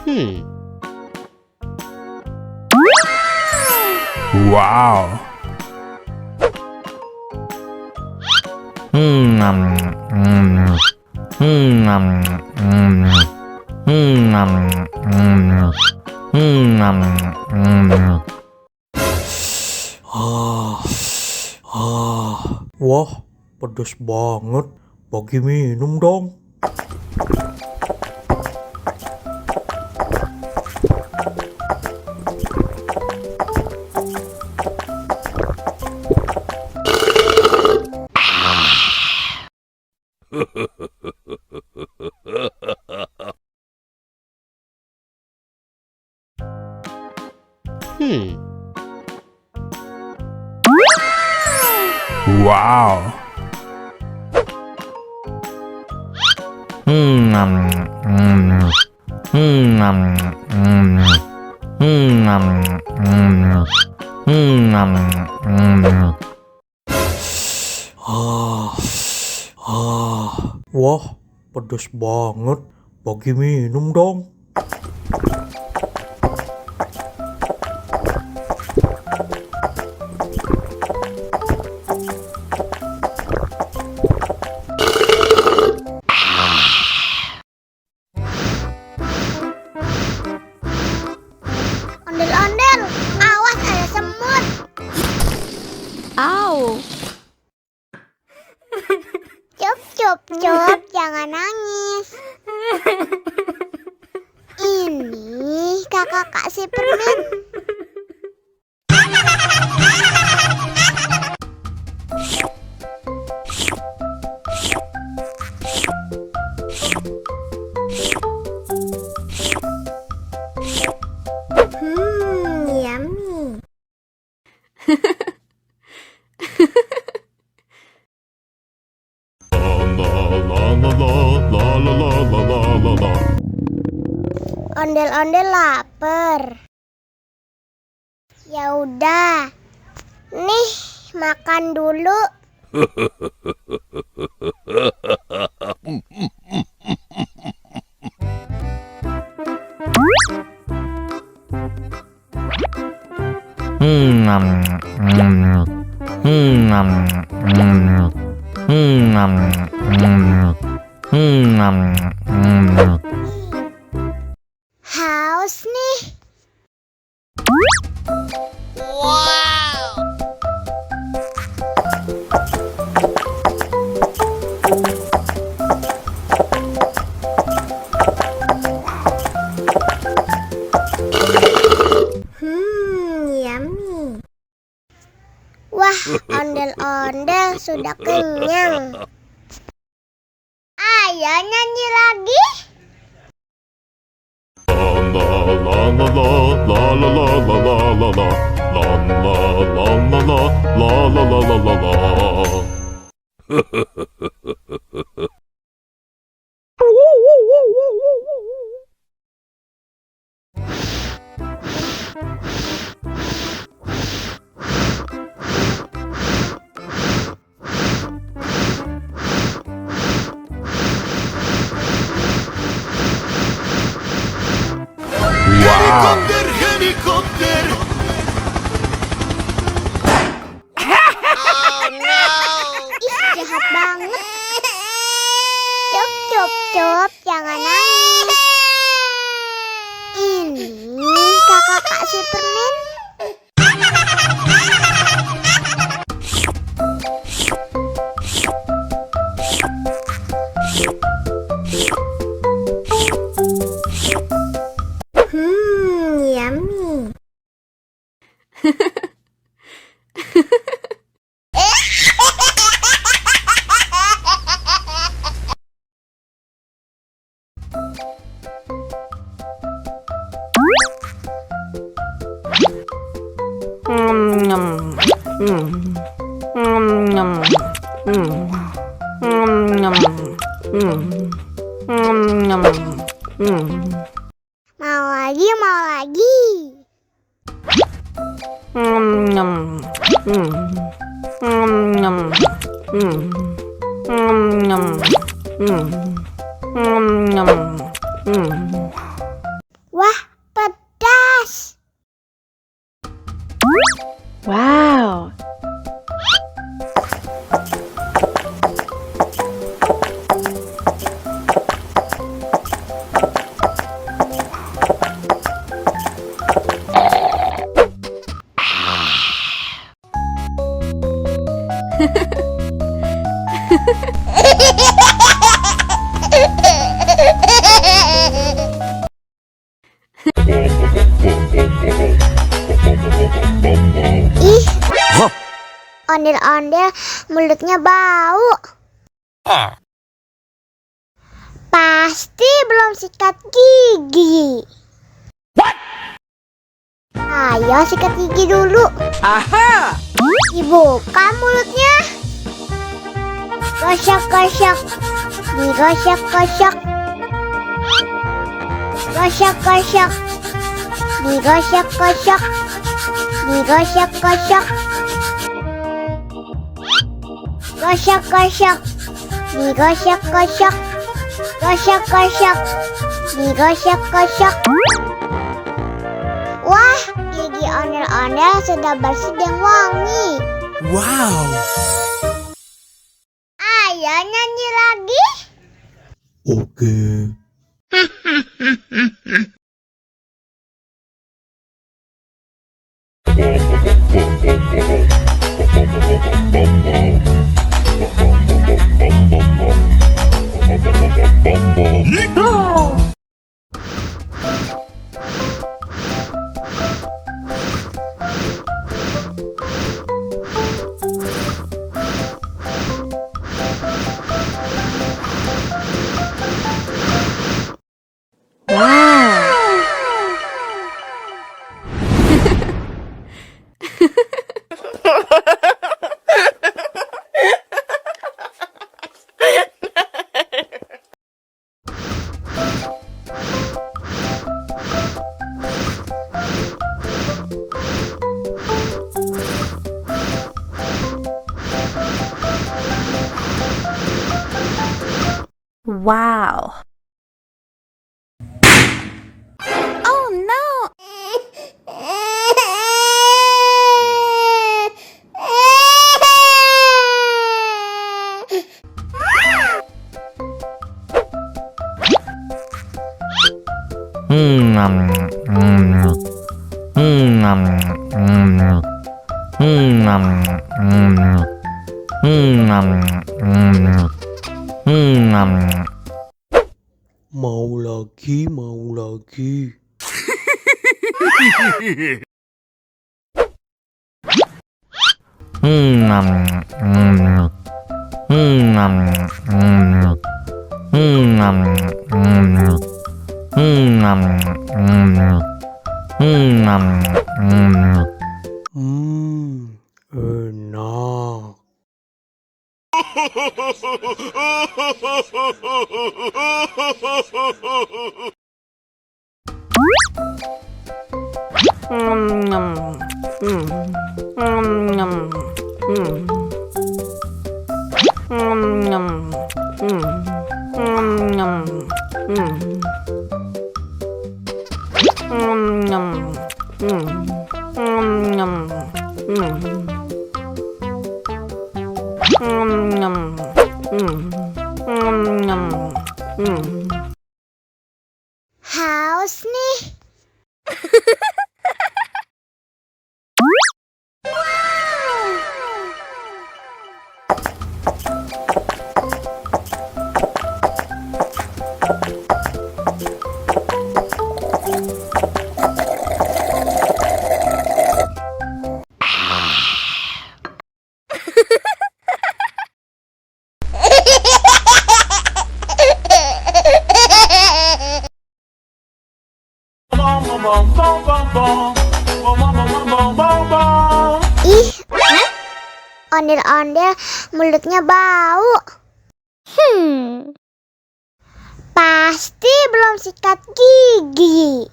Wow. Wah, pedas banget. Bagi minum dong. Wow. Wah, pedas banget. Bagi minum dong. Ondel-ondel, awas ada semut. Au. Cup, jangan nangis. Ini kakak kasih permen. Yummy. Ondel-ondel lapar. Ya udah. Nih, makan dulu. Haus nih. Yummy. Wah, ondel-ondel sudah kenyang. Ayo nyanyi lagi. Helikopter. Ih, jahat banget. Cup, jangan nangis. Ini kakak kasih permen. Yummy. Mau lagi. Wah, ondel-ondel mulutnya bau. Pasti belum sikat gigi. Ayo sikat gigi dulu. Aha! Dibuka mulutnya. Gosok-gosok. Digosok-gosok. Gosok-gosok. Digosok-gosok. Digosok-gosok. Gosok-gosok. Digosok-gosok. Gosok-gosok. Digosok-gosok. Wah, gigi ondel-ondel sudah bersih dan wangi. Wow. Ayo nyanyi lagi. Oke. Wow. Oh no. Mau lagi, mau lagi. Enak. Haus nih. Ih, ondel-ondel mulutnya bau. Pasti belum sikat gigi.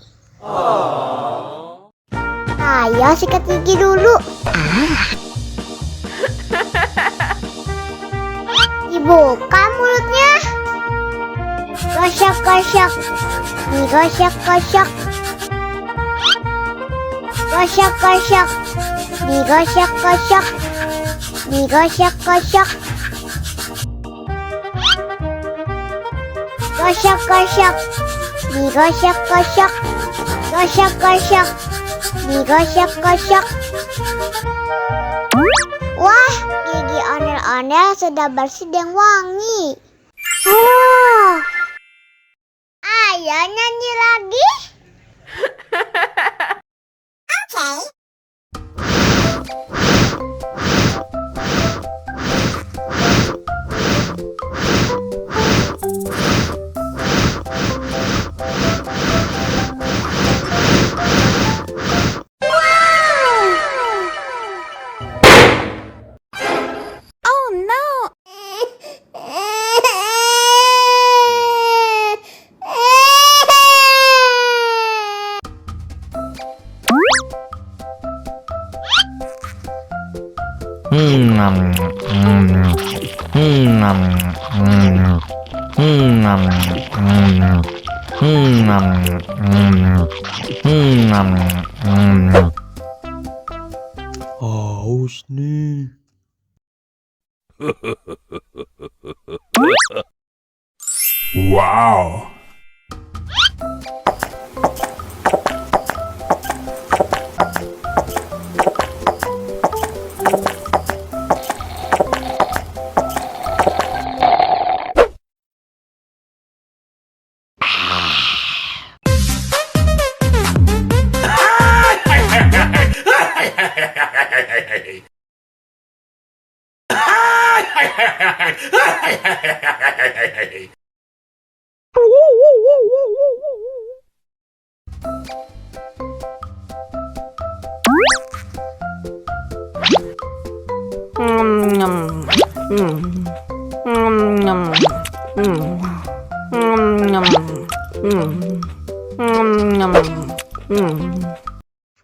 Ayo sikat gigi dulu. Dibuka mulutnya. Gosok-gosok. Digosok-gosok. Gosok-gosok. Digosok-gosok. Digosok-gosok. Gosok-gosok. Digosok-gosok. Gosok-gosok. Digosok-gosok. Wah, gigi ondel-ondel sudah bersih dan wangi. Oh. Ayo nyanyi lagi. Oke. Haus nih. Wow.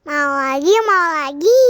Mau lagi, mau lagi.